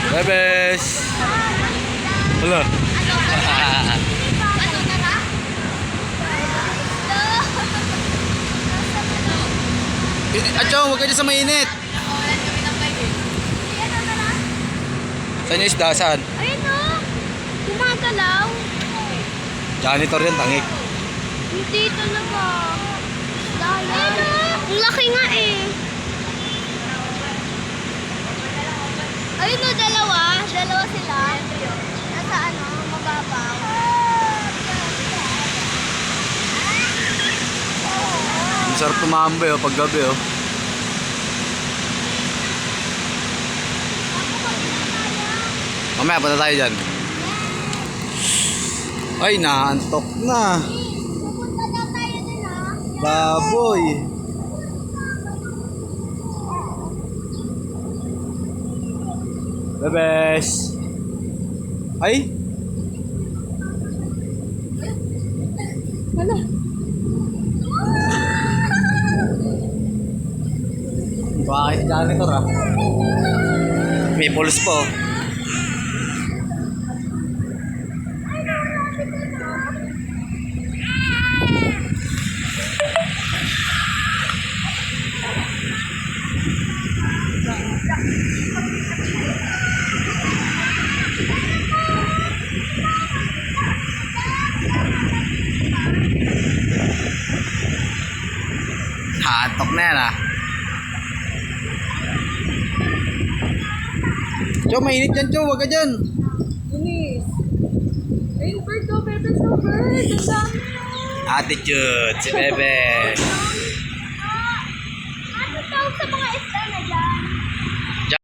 Bebes! Wala. Acho, huwag ka dyan sa mainit. Saan yung isda? Saan? Ayun o. Gumagalaw. Janitor yan, tangik. Hindi talaga. Ayun o. Ang laki nga eh. Ayun o, dalawa. Dalawa sila. Nasa ano, mababaw. Ang sarap tumambay pag gabi oh. Mamaya punta tayo dyan. Ay, naantok na. Pupunta daw tayo dun o. Baboy. Bebes. Ay. Hala. Bakit janitor ah? May pulse po. Hatok na yan ah. Cho, mainit dyan, Cho. Huwag ka dyan. Bilis. Ayun, bird o. Bebes o, bird. Ang dami o. Attitude, si Bebe.